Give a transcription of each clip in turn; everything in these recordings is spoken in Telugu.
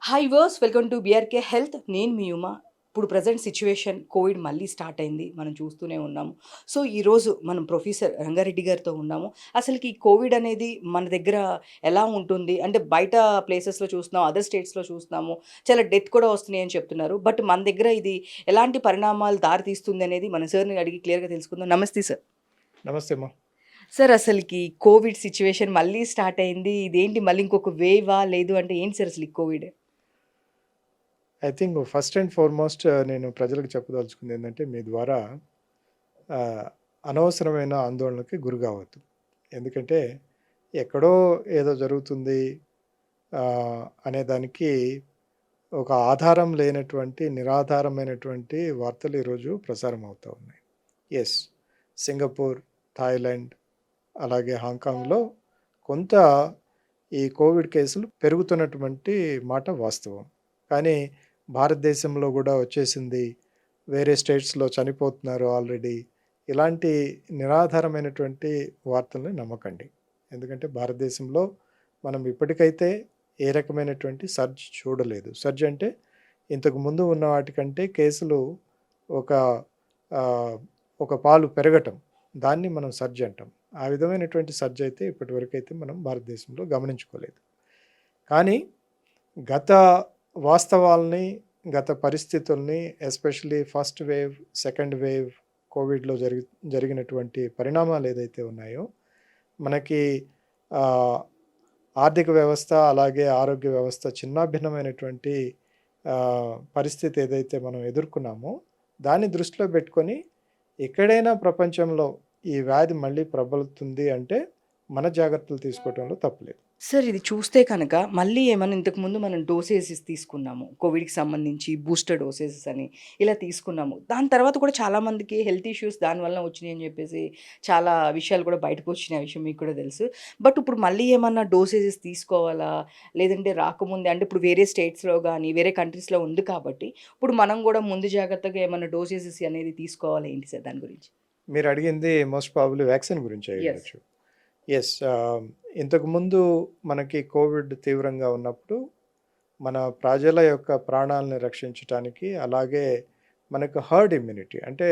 Hi viewers welcome to BRK health. నేను మీ ఉమా. ఇప్పుడు ప్రజెంట్ సిచ్యువేషన్ కోవిడ్ మళ్ళీ స్టార్ట్ అయింది. మనం చూస్తూనే ఉన్నాము. సో, ఈరోజు మనం ప్రొఫెసర్ రంగారెడ్డి గారితో ఉన్నాము. అసలుకి ఈ కోవిడ్ అనేది మన దగ్గర ఎలా ఉంటుంది? అంటే బయట ప్లేసెస్‌లో చూస్తున్నాం, అదర్ స్టేట్స్‌లో చూస్తున్నాము. చాలా డెత్ కూడా వస్తున్నాయి అని చెప్తున్నారు. బట్ మన దగ్గర ఇది ఎలాంటి పరిణామాలు దారి తీస్తుంది అనేది మన సార్‌ని అడిగి క్లియర్‌గా తెలుసుకుందాం. నమస్తే సార్. నమస్తే అమ్మా. సార్ అసలుకి కోవిడ్ సిచ్యువేషన్ మళ్ళీ స్టార్ట్ అయింది. ఇదేంటి మళ్ళీ ఇంకొక వేవా? లేదు అంటే ఏంటి సార్ అసలు ఈ Covid? I think first and foremost నేను ప్రజలకు చెప్పదలుచుకుంది ఏంటంటే మీ ద్వారా ఆహ్, అనవసరమైన ఆందోళనకి గురి కావద్దు. ఎందుకంటే ఎక్కడో ఏదో జరుగుతుంది అనే దానికి ఒక ఆధారం లేనటువంటి, నిరాధారమైనటువంటి వార్తలు ఈరోజు ప్రసారం అవుతా ఉన్నాయి. యెస్, సింగపూర్, థాయిలాండ్, అలాగే హాంకాంగ్‌లో కొంత ఈ కోవిడ్ కేసులు పెరుగుతున్నటువంటి మాట వాస్తవం. కానీ భారతదేశంలో గూడా వచ్చేసింది. వేరే స్టేట్స్‌లో చనిపోతున్నారు ఆల్రెడీ. ఇలాంటి నిరాధారమైనటువంటి వార్తల్ని నమ్మకండి. ఎందుకంటే భారతదేశంలో మనం ఇప్పటికైతే ఏ రకమైనటువంటి సర్జ్ చూడలేదు. సర్జ్ అంటే ఇంతకు ముందు ఉన్న వాటికంటే కేసులు ఒక ఆహ్, ఒక పాలు పెరగటం. దాన్ని మనం సర్జ్ అంటాం. ఆ విధమైనటువంటి సర్జ్ అయితే ఇప్పటివరకైతే మనం భారతదేశంలో గమనించుకోలేదు. కానీ గత వాస్తవాల్ని, గత పరిస్థితుల్ని especially first wave, second wave కోవిడ్‌లో జరిగినటువంటి పరిణామాలు ఏదైతే ఉన్నాయో, మనకి ఆహ్, ఆర్థిక వ్యవస్థ, అలాగే ఆరోగ్య వ్యవస్థ చిన్నాభిన్నమైనటువంటి పరిస్థితి ఏదైతే మనం ఎదుర్కొన్నామో, దాన్ని దృష్టిలో పెట్టుకొని ఎక్కడైనా ప్రపంచంలో ఈ వ్యాధి మళ్ళీ ప్రబలుతుంది అంటే, మన జాగ్రత్తలు తీసుకోవటంలో తప్పులేదు. సార్ ఇది చూస్తే కనుక మళ్ళీ ఏమన్నా ఇంతకుముందు మనం డోసేజెస్ తీసుకున్నాము. కోవిడ్‌కి సంబంధించి బూస్టర్ డోసేజెస్ అని ఇలా తీసుకున్నాము. దాని తర్వాత కూడా చాలామందికి హెల్త్ ఇష్యూస్ దానివల్ల వచ్చినాయి అని చెప్పేసి చాలా విషయాలు కూడా బయటకొచ్చినాయి. ఆ విషయం మీకు కూడా తెలుసు. బట్ ఇప్పుడు మళ్ళీ ఏమన్నా డోసేజెస్ తీసుకోవాలా? లేదంటే రాకముందే అంటే ఇప్పుడు వేరే స్టేట్స్‌లో గాని, వేరే కంట్రీస్‌లో ఉంది కాబట్టి ఇప్పుడు మనం కూడా ముందు జాగ్రత్తగా ఏమన్నా డోసేజెస్ అనేది తీసుకోవాలా ఏంటి సార్ దాని గురించి? మీరడిగింది మోస్ట్ ప్రాబబ్లీ వ్యాక్సిన్ గురించి యెస్. అయ్యుండొచ్చు. యెస్. ఇంతకుముందు మనకి కోవిడ్ తీవ్రంగా ఉన్నప్పుడు, మన ప్రజల యొక్క ప్రాణాలను రక్షించటానికి, అలాగే మనకు హర్డ్ ఇమ్యూనిటీ అంటే,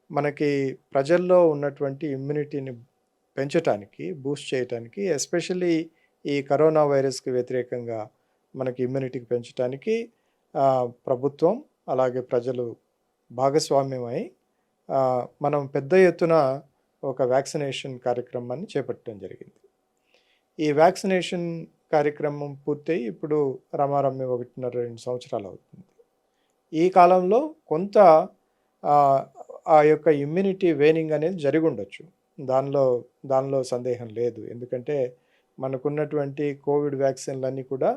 మనకి ప్రజల్లో ఉన్నటువంటి ఇమ్యూనిటీని పెంచటానికి, బూస్ట్ చేయటానికి, ఎస్పెషల్లీ ఈ కరోనా వైరస్‌కి వ్యతిరేకంగా మనకి ఇమ్యూనిటీకి పెంచటానికి ప్రభుత్వం, అలాగే ప్రజలు భాగస్వామ్యమై మనం పెద్ద ఎత్తున ఒక వ్యాక్సినేషన్ కార్యక్రమాన్ని చేపట్టడం జరిగింది. ఈ వ్యాక్సినేషన్ కార్యక్రమం పూర్తయి ఇప్పుడు రమారమ్య 1.5, 2 సంవత్సరాలు అవుతుంది. ఈ కాలంలో కొంత ఆహ్, ఆ యొక్క ఇమ్యూనిటీ వేనింగ్ అనేది జరిగుండొచ్చు. దానిలో దానిలో సందేహం లేదు. ఎందుకంటే మనకున్నటువంటి కోవిడ్ వ్యాక్సిన్‌లన్నీ కూడా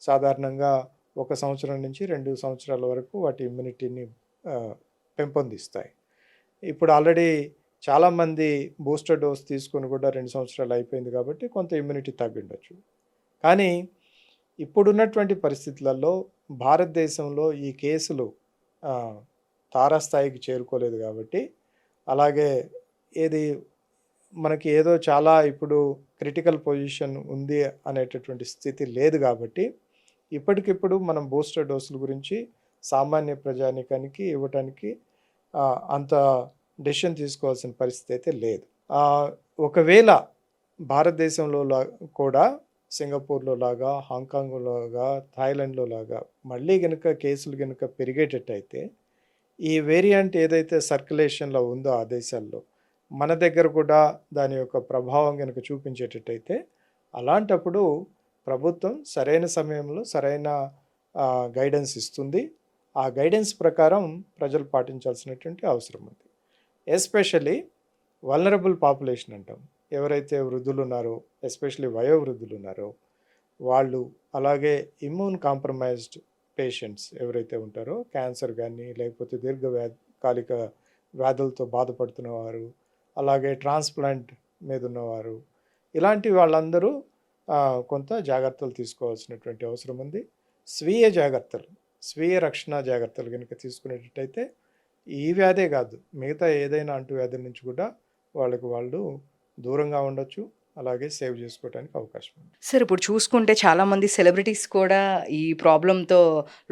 సాధారణంగా 1 సంవత్సరం నుంచి 2 సంవత్సరాల వరకు వాటి ఇమ్యూనిటీని ఆహ్, పెంపొందిస్తాయి. ఇప్పుడు ఆల్రెడీ చాలామంది బూస్టర్ డోస్ తీసుకొని కూడా 2 సంవత్సరాలు అయిపోయింది కాబట్టి కొంత ఇమ్యూనిటీ తగ్గుండొచ్చు. కానీ ఇప్పుడున్నటువంటి పరిస్థితులలో భారతదేశంలో ఈ కేసులు ఆహ్, తారాస్థాయికి చేరుకోలేదు కాబట్టి, అలాగే ఏది మనకి ఏదో చాలా ఇప్పుడు క్రిటికల్ పొజిషన్ ఉంది అనేటటువంటి స్థితి లేదు కాబట్టి, ఇప్పటికిప్పుడు మనం బూస్టర్ డోసుల గురించి సామాన్య ప్రజానీకానికి ఇవ్వటానికి అంత డెసిషన్ తీసుకోవాల్సిన పరిస్థితి అయితే లేదు. ఆహ్, ఒకవేళ భారతదేశంలో కూడా సింగపూర్‌లో లాగా, హాంకాంగ్‌లో లాగా, థాయిలాండ్‌లో లాగా మళ్ళీ గనుక కేసులు గనుక పెరిగేటట్టయితే, ఈ వేరియంట్ ఏదైతే సర్క్యులేషన్‌లో ఉందో ఆ దేశాల్లో, మన దగ్గర కూడా దాని యొక్క ప్రభావం గనుక చూపించేటట్టయితే, అలాంటప్పుడు ప్రభుత్వం సరైన సమయంలో సరైన గైడెన్స్ ఇస్తుంది. ఆ గైడెన్స్ ప్రకారం ప్రజలు పాటించాల్సినటువంటి అవసరం ఉంది. ఎస్పెషల్లీ వల్నరబుల్ పాపులేషన్ అంటాం. ఎవరైతే వృద్ధులున్నారో, ఎస్పెషల్లీ వయోవృద్ధులున్నారో వాళ్ళు, అలాగే ఇమ్యూన్ కాంప్రమైజ్డ్ పేషెంట్స్ ఎవరైతే ఉంటారో, క్యాన్సర్ గానీ, లేకపోతే దీర్ఘకాలిక వ్యాధులతో బాధపడుతున్నవారు, అలాగే ట్రాన్స్‌ప్లాంట్ మీదున్నవారు, ఇలాంటి వాళ్ళందరూ కొంత జాగ్రత్తలు తీసుకోవాల్సినటువంటి అవసరం ఉంది. స్వీయ జాగ్రత్తలు, స్వీయ రక్షణ జాగ్రత్తలు గనుక తీసుకునేటట్టయితే ఈ వ్యాధే కాదు, మిగతా ఏదైనా అంటువ్యాధుల నుంచి కూడా వాళ్ళు దూరంగా ఉండొచ్చు. అలాగే సేవ్ చేసుకోవడానికి అవకాశం ఉంది. సార్ ఇప్పుడు చూసుకుంటే చాలామంది సెలబ్రిటీస్ కూడా ఈ ప్రాబ్లమ్‌తో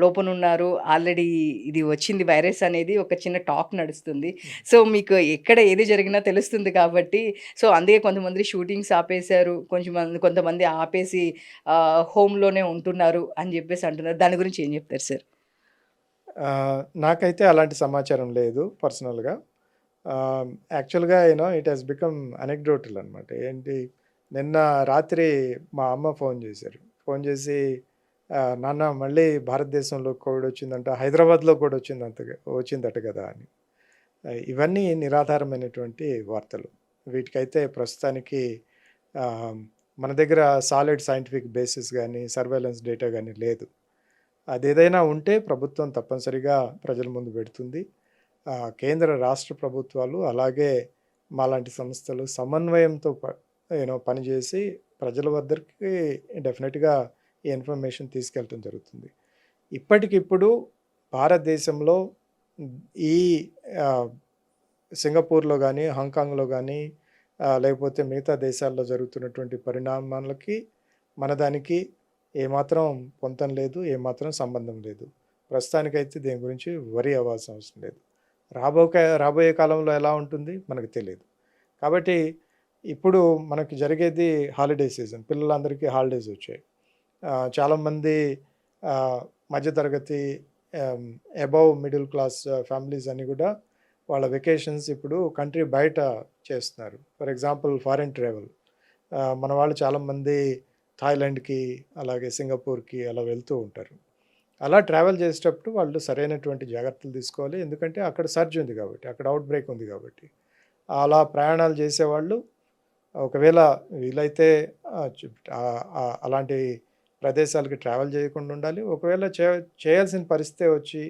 లోపనున్నారు. ఆల్రెడీ ఇది వచ్చింది వైరస్ అనేది ఒక చిన్న టాక్ నడుస్తుంది. హ్మ్. సో, మీకు ఎక్కడ ఏది జరిగినా తెలుస్తుంది కాబట్టి, సో, అందుకే కొంతమంది షూటింగ్స్ ఆపేశారు. కొంతమంది ఆపేసి హోమ్‌లోనే ఉంటున్నారు అని జెప్పేసి అంటున్నారు. దాని గురించి ఏం జెప్తారు సార్? నాకైతే అలాంటి సమాచారం లేదు పర్సనల్‌గా. యాక్చువల్‌గా ఇట్ హాస్ బికమ్ అనెక్డోటల్ అనమాట. ఏంటి, నిన్న రాత్రి మా అమ్మ ఫోన్ చేశారు. ఫోన్ చేసి నాన్న మళ్ళీ భారతదేశంలో కోవిడ్ వచ్చిందంట. హైదరాబాద్‌లో కూడా వచ్చిందట కదా అని. ఇవన్నీ నిరాధారమైనటువంటి వార్తలు. వీటికైతే ప్రస్తుతానికి ఆహ్, మన దగ్గర సాలిడ్ సైంటిఫిక్ బేసిస్ గాని, సర్వేలెన్స్ డేటా గాని లేదు. అదేదైనా ఉంటే ప్రభుత్వం తప్పనిసరిగా ప్రజల ముందు పెడుతుంది. కేంద్ర, రాష్ట్ర ప్రభుత్వాలు అలాగే మాలాంటి సంస్థలు సమన్వయంతో పనిచేసి ప్రజల వద్దకి డెఫినెట్‌గా ఈ ఇన్ఫర్మేషన్ తీసుకెళ్ళటం జరుగుతుంది. ఇప్పటికిప్పుడు భారతదేశంలో ఈ ఆహ్, సింగపూర్‌లో గానీ, హాంకాంగ్‌లో గానీ లేకపోతే మిగతా దేశాల్లో జరుగుతున్నటువంటి పరిణామాలకి, మన దానికి ఏమాత్రం పొంతన లేదు. ఏమాత్రం సంబంధం లేదు. ప్రస్తుతానికైతే దీని గురించి వరీ అవ్వాల్సిన అవసరం లేదు. రాబోయే కాలంలో ఎలా ఉంటుంది మనకు తెలీదు. కాబట్టి ఇప్పుడు మనకి జరిగేది హాలిడే సీజన్. పిల్లలందరికీ హాలిడేస్ వచ్చాయి. చాలామంది ఆహ్, మధ్య తరగతి ఆహ్, అబోవ్ మిడిల్ క్లాస్ ఫ్యామిలీస్ అన్నీ కూడా వాళ్ళ వెకేషన్స్ ఇప్పుడు కంట్రీ బయట చేస్తున్నారు. For example foreign travel. మన వాళ్ళు చాలామంది థాయిలాండ్‌కి, అలాగే సింగపూర్‌కి అలా వెళ్తూ ఉంటారు. అలా ట్రావెల్ చేసేటప్పుడు వాళ్ళు సరైనటువంటి జాగ్రత్తలు తీసుకోవాలి. ఎందుకంటే అక్కడ సర్జ్ ఉంది కాబట్టి, అక్కడ ఔట్ బ్రేక్ ఉంది కాబట్టి. అలా ప్రయాణాలు చేసేవాళ్ళు ఒకవేళ వీలైతే అలాంటి ప్రదేశాలకి ట్రావెల్ చేయకుండా ఉండాలి. ఒకవేళ చేయాల్సిన పరిస్థితే వచ్చి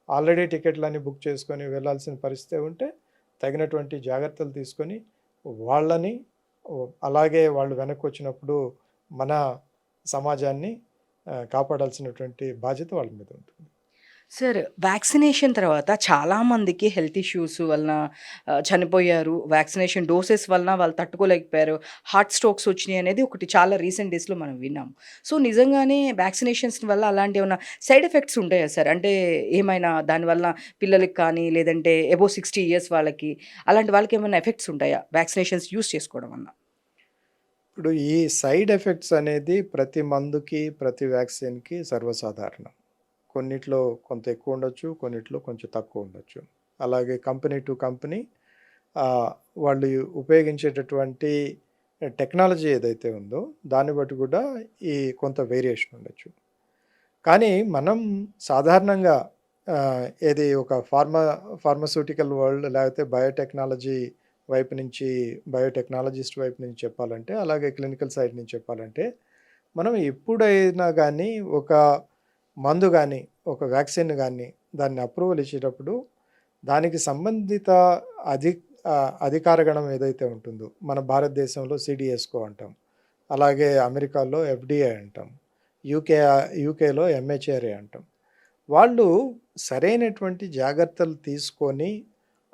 ఆల్రెడీ టికెట్లన్నీ బుక్ చేసుకొని వెళ్ళాల్సిన పరిస్థితే ఉంటే తగినటువంటి జాగ్రత్తలు తీసుకొని వాళ్ళని అలాగే వాళ్ళు వెనక్కొచ్చినప్పుడు మన సమాజాన్ని కాపాడాల్సినటువంటి బాధ్యత వాళ్ళ మీద ఉంటుంది. సార్, వ్యాక్సినేషన్ తర్వాత చాలామందికి హెల్త్ ఇష్యూస్ వలన చనిపోయారు. వ్యాక్సినేషన్ డోసెస్ వలన వాళ్ళు తట్టుకోలేకపోయారు. హార్ట్ స్ట్రోక్స్ వచ్చినాయి అనేది ఒకటి చాలా రీసెంట్ డేస్‌లో మనం విన్నాం. సో, నిజంగానే వ్యాక్సినేషన్స్ వల్ల అలాంటి ఏమన్నా సైడ్ ఎఫెక్ట్స్ ఉంటాయా సార్? అంటే ఏమైనా దానివల్ల పిల్లలకి కానీ, లేదంటే అబోవ్ 60 ఇయర్స్ వాళ్ళకి, అలాంటి వాళ్ళకి ఏమైనా ఎఫెక్ట్స్ ఉంటాయా? వ్యాక్సినేషన్స్ యూజ్ చేసుకోవడం వలన? ఇప్పుడు ఈ సైడ్ ఎఫెక్ట్స్ అనేది ప్రతి మందుకి, ప్రతి వ్యాక్సిన్‌కి సర్వసాధారణం. కొన్నిట్లో కొంత ఎక్కువ ఉండొచ్చు. కొన్నిట్లో కొంచెం తక్కువ ఉండొచ్చు. అలాగే కంపెనీ టు కంపెనీ ఆహ్, వాళ్ళు ఉపయోగించేటటువంటి టెక్నాలజీ ఏదైతే ఉందో దాన్ని బట్టి కూడా ఈ కొంత వేరియేషన్ ఉండొచ్చు. కానీ మనం సాధారణంగా ఏది ఒక ఫార్మాస్యూటికల్ వరల్డ్ లేకపోతే బయోటెక్నాలజీ వైపు నుంచి, బయోటెక్నాలజిస్ట్ వైపు నుంచి చెప్పాలంటే, అలాగే క్లినికల్ సైడ్ నుంచి చెప్పాలంటే, మనం ఎప్పుడైనా గానీ ఒక మందు గానీ, ఒక వ్యాక్సిన్ గానీ దాన్ని అప్రూవల్ ఇచ్చేటప్పుడు దానికి సంబంధిత అధి అధికార గణం ఏదైతే ఉంటుందో, మన భారతదేశంలో సీడీఎస్‌కో అంటాం. అలాగే అమెరికాలో ఎఫ్‌డీఏ అంటాం. యూకే యూకేలో ఎంహెచ్ఆర్ఏ అంటాం. వాళ్ళు సరైనటువంటి జాగ్రత్తలు తీసుకొని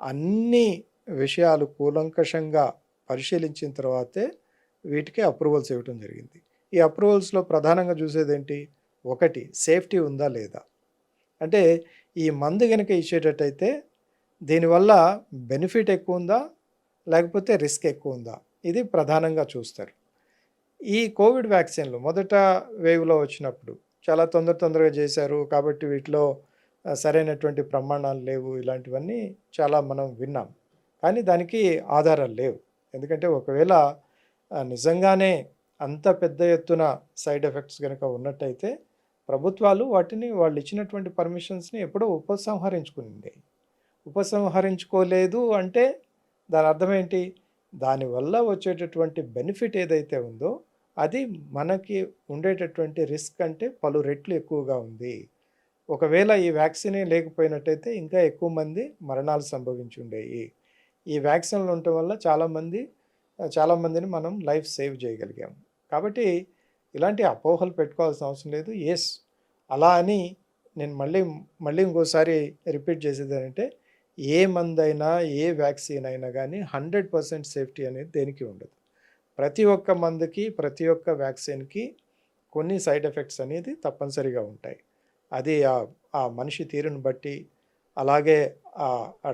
అన్ని విషయాలు కూలంకషంగా పరిశీలించిన తర్వాతే వీటికి అప్రూవల్స్ ఇవ్వటం జరిగింది. ఈ అప్రూవల్స్‌లో ప్రధానంగా చూసేదేంటి? ఒకటి, సేఫ్టీ ఉందా లేదా? అంటే ఈ మందు గనక ఇచ్చేటట్టయితే దీనివల్ల బెనిఫిట్ ఎక్కువుందా? లేకపోతే రిస్క్ ఎక్కువుందా? ఇది ప్రధానంగా చూస్తారు. ఈ కోవిడ్ వ్యాక్సిన్‌లు మొదట వేవ్‌లో వచ్చినప్పుడు చాలా తొందరగా చేశారు. కాబట్టి వీటిలో సరైనటువంటి ప్రమాణాలు లేవు. ఇలాంటివన్నీ చాలా మనం విన్నాం. కానీ దానికి ఆధారాలు లేవు. ఎందుకంటే ఒకవేళ నిజంగానే అంత పెద్ద ఎత్తున సైడ్ ఎఫెక్ట్స్ గనక ఉన్నట్టయితే ప్రభుత్వాలు వాటిని వాళ్ళు ఇచ్చినటువంటి పర్మిషన్స్‌ని ఎప్పుడో ఉపసంహరించుకునిండేయి. ఉపసంహరించుకోలేదు అంటే దాని అర్థం ఏంటి? దానివల్ల వచ్చేటటువంటి బెనిఫిట్ ఏదైతే ఉందో అది మనకి ఉండేటటువంటి రిస్క్ కంటే పలు రెట్లు ఎక్కువగా ఉంది. ఒకవేళ ఈ వ్యాక్సినే లేకపోయినట్టయితే ఇంకా ఎక్కువ మంది మరణాలు సంభవించుండేయి. ఈ వ్యాక్సిన్‌లు ఉండటం వల్ల చాలామందిని మనం లైఫ్ సేవ్ చేయగలిగాం. కాబట్టి ఇలాంటి అపోహలు పెట్టుకోవాల్సిన అవసరం లేదు. యెస్, అలా అని నేను మళ్ళీ ఇంకోసారి రిపీట్ చేసేదేంటంటే, ఏ మందైనా, ఏ వ్యాక్సిన్ అయినా గానీ 100% సేఫ్టీ అనేది దేనికి ఉండదు. ప్రతి ఒక్క మందుకి, ప్రతి ఒక్క వ్యాక్సిన్‌కి కొన్ని సైడ్ ఎఫెక్ట్స్ అనేది తప్పనిసరిగా ఉంటాయి. అది ఆ మనిషి తీరుని బట్టి, అలాగే ఆ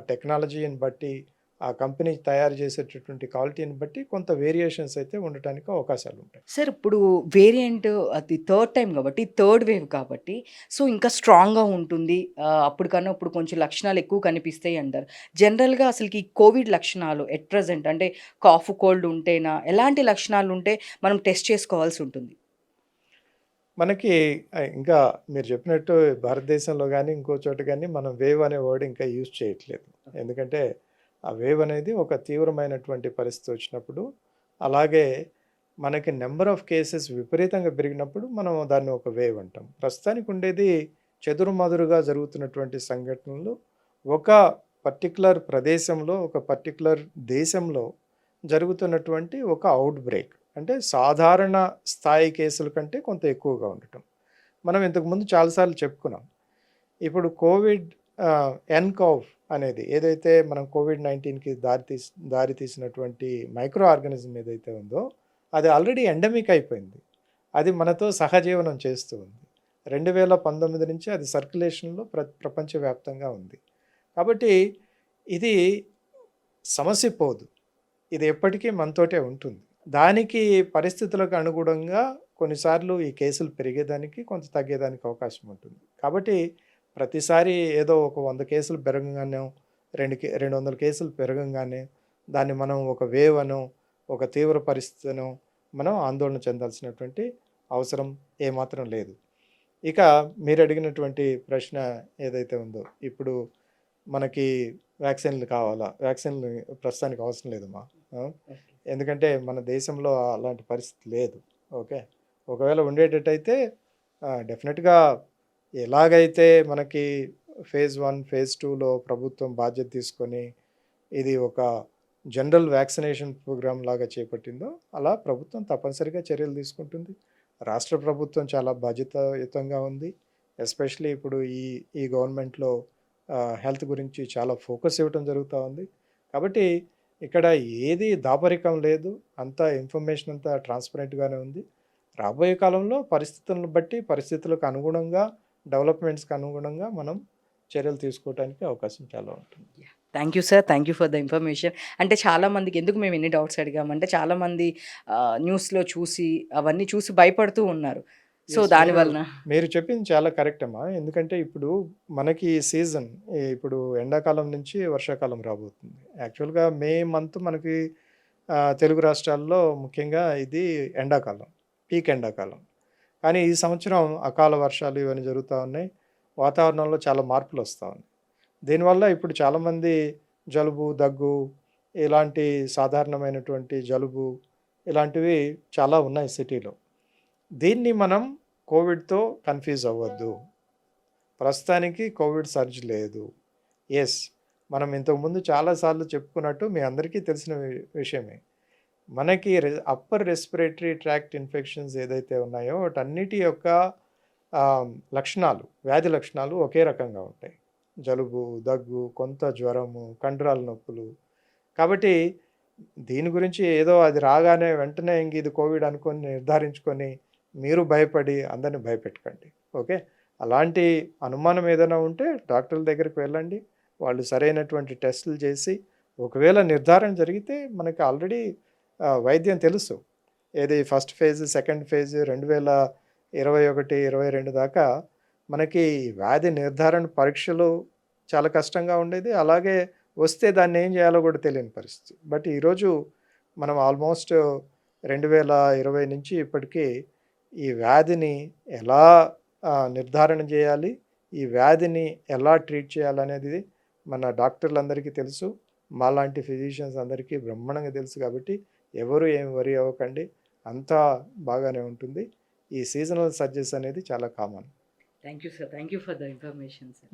టెక్నాలజీని బట్టి, ఆ కంపెనీ తయారు చేసేటటువంటి క్వాలిటీని బట్టి కొంత వేరియేషన్స్ అయితే ఉండటానికి అవకాశాలుంటాయి. సార్ ఇప్పుడు వేరియంట్ అది థర్డ్ టైమ్ కాబట్టి, థర్డ్ వేవ్ కాబట్టి, సో ఇంకా స్ట్రాంగ్‌గా ఉంటుంది. అప్పటికన్నా ఇప్పుడు కొంచెం లక్షణాలు ఎక్కువ కనిపిస్తాయి అంటారు. జనరల్‌గా అసలకి కోవిడ్ లక్షణాలు ఎట్ ప్రెజెంట్ అంటే కాఫ్, కోల్డ్ ఉంటేనా, ఎలాంటి లక్షణాలుంటే మనం టెస్ట్ చేసుకోవాల్సి ఉంటుంది? మనకి ఇంకా మీరు చెప్పినట్టు భారతదేశంలో గానీ, ఇంకో చోట గానీ మనం వేవ్ అనే వర్డ్ ఇంకా యూజ్ చేయట్లేదు. ఎందుకంటే, ఆ వేవ్ అనేది ఒక తీవ్రమైనటువంటి పరిస్థితి వచ్చినప్పుడు, అలాగే మనకి నంబర్ ఆఫ్ కేసెస్ విపరీతంగా పెరిగినప్పుడు మనం దాన్ని ఒక వేవ్ అంటాం. ప్రస్తుతానికి ఉండేది చెదురుమదురుగా జరుగుతున్నటువంటి సంఘటనలు ఒక పర్టిక్యులర్ ప్రదేశంలో, ఒక పర్టిక్యులర్ దేశంలో జరుగుతున్నటువంటి ఒక ఔట్ బ్రేక్. అంటే సాధారణ స్థాయి కేసుల కంటే కొంత ఎక్కువగా ఉండటం. మనం ఇంతకుముందు చాలా సార్లు చెప్పుకున్నాం. ఇప్పుడు కోవిడ్ ఎన్‌కౌవ్ అనేది ఏదైతే మనం కోవిడ్-19కి దారి తీసినటువంటి మైక్రో ఆర్గానిజం ఏదైతే ఉందో, అది ఆల్రెడీ ఎండమిక్ అయిపోయింది. అది మనతో సహజీవనం చేస్తూ ఉంది. 2019 నుంచి అది సర్క్యులేషన్‌లో ప్రపంచవ్యాప్తంగా ఉంది. కాబట్టి ఇది సమస్య పోదు. ఇది ఎప్పటికీ మనతోటే ఉంటుంది. దానికి పరిస్థితులకు అనుగుణంగా కొన్నిసార్లు ఈ కేసులు పెరిగేదానికి, కొంత తగ్గేదానికి అవకాశం ఉంటుంది. కాబట్టి ప్రతిసారి ఏదో ఒక 100 కేసులు పెరగంగానో, 200 కేసులు పెరగంగానే దాన్ని మనం ఒక వేవ్ అనో, ఒక తీవ్ర పరిస్థితనో మనం ఆందోళన చెందాల్సినటువంటి అవసరం ఏమాత్రం లేదు. ఇక మీరడిగినటువంటి ప్రశ్న ఏదైతే ఉందో, ఇప్పుడు మనకి వ్యాక్సిన్‌లు కావాలా? వ్యాక్సిన్‌లు ప్రస్తుతానికి అవసరం లేదమ్మా. ఆ! ఎందుకంటే మన దేశంలో అలాంటి పరిస్థితి లేదు. ఓకే. ఒకవేళ ఉండేటట్టయితే డెఫినిట్‌గా ఎలాగైతే మనకి ఫేజ్ 1, ఫేజ్ 2లో ప్రభుత్వం బాధ్యత తీసుకొని ఇది ఒక జనరల్ వ్యాక్సినేషన్ ప్రోగ్రామ్ లాగా చేపట్టిందో, అలా ప్రభుత్వం తప్పనిసరిగా చర్యలు తీసుకుంటుంది. రాష్ట్ర ప్రభుత్వం చాలా బాధ్యతాయుతంగా ఉంది. ఎస్పెషల్లీ ఇప్పుడు ఈ గవర్నమెంట్‌లో హెల్త్ గురించి చాలా ఫోకస్ ఇవ్వటం జరుగుతా ఉంది. కాబట్టి ఇక్కడ ఏది దాపరికం లేదు. అంతా ఇన్ఫర్మేషన్ అంతా ట్రాన్స్‌పరెంట్‌గానే ఉంది. రాబోయే కాలంలో పరిస్థితులను బట్టి, పరిస్థితులకు అనుగుణంగా, డెవలప్‌మెంట్స్‌కి అనుగుణంగా మనం చర్యలు తీసుకోవటానికి అవకాశం చాలా ఉంటుంది. Thank you sir. Thank you for the information. అంటే చాలామందికి ఎందుకు మేము ఇన్ని డౌట్స్ అడిగామంటే చాలామంది న్యూస్‌లో చూసి, అవన్నీ చూసి భయపడుతూ ఉన్నారు. So, yes. దాని వలన మీరు చెప్పింది చాలా కరెక్ట్ అమ్మా. ఎందుకంటే ఇప్పుడు మనకి సీజన్ ఇప్పుడు ఎండాకాలం నుంచి వర్షాకాలం రాబోతుంది. యాక్చువల్‌గా మే మంత్ మనకి తెలుగు రాష్ట్రాల్లో ముఖ్యంగా ఇది ఎండాకాలం. పీక్ ఎండాకాలం. కానీ ఈ సంవత్సరం అకాల వర్షాలు ఇవన్నీ జరుగుతా ఉన్నాయి. వాతావరణంలో చాలా మార్పులొస్తా ఉన్నాయి. దీనివల్ల ఇప్పుడు చాలామంది జలుబు, దగ్గు ఇలాంటి సాధారణమైనటువంటి జలుబు ఇలాంటివి చాలా ఉన్నాయి సిటీలో. దీన్ని మనం కోవిడ్‌తో కన్‌ఫ్యూజ్ అవ్వద్దు. ప్రస్తుతానికి కోవిడ్ సర్జ్ లేదు. యెస్. మనం ఇంతకుముందు చాలా సార్లు చెప్పుకున్నట్టు మీ అందరికీ తెలిసిన విషయమే. మనకి అప్పర్ రెస్పిరేటరీ ట్రాక్ట్ ఇన్ఫెక్షన్స్ ఏదైతే ఉన్నాయో వాటన్నిటి యొక్క లక్షణాలు, వ్యాధి లక్షణాలు ఒకే రకంగా ఉంటాయి. జలుబు, దగ్గు, కొంత జ్వరము, కండరాల నొప్పులు. కాబట్టి దీని గురించి ఏదో అది రాగానే వెంటనే ఇంక ఇది కోవిడ్ అనుకోని నిర్ధారించుకొని మీరు భయపడి అందరిని భయపెట్టకండి. ఓకే. అలాంటి అనుమానం ఏదైనా ఉంటే డాక్టర్ల దగ్గరికి వెళ్ళండి. వాళ్ళు సరైనటువంటి టెస్టులు చేసి ఒకవేళ నిర్ధారణ జరిగితే మనకి ఆల్రెడీ వైద్యం తెలుసు. ఏది ఫస్ట్ ఫేజ్, సెకండ్ ఫేజ్ 2021, 22 దాకా మనకి వ్యాధి నిర్ధారణ పరీక్షలు చాలా కష్టంగా ఉండేది. అలాగే వస్తే దాన్ని ఏం చేయాలో కూడా తెలియని పరిస్థితి. బట్ ఈరోజు మనం ఆల్మోస్ట్ 2020 నుంచి ఇప్పటికీ ఈ వ్యాధిని ఎలా నిర్ధారణ చేయాలి, ఈ వ్యాధిని ఎలా ట్రీట్ చేయాలనేది మన డాక్టర్లందరికీ తెలుసు. మాలాంటి ఫిజిషియన్స్ అందరికీ బ్రహ్మాండంగా తెలుసు కాబట్టి ఎవరు ఏం వరీ అవ్వకండి. అంతా బాగానే ఉంటుంది. ఈ సీజనల్ సర్జెస్ అనేది చాలా common. Thank you sir. Thank you for the information sir.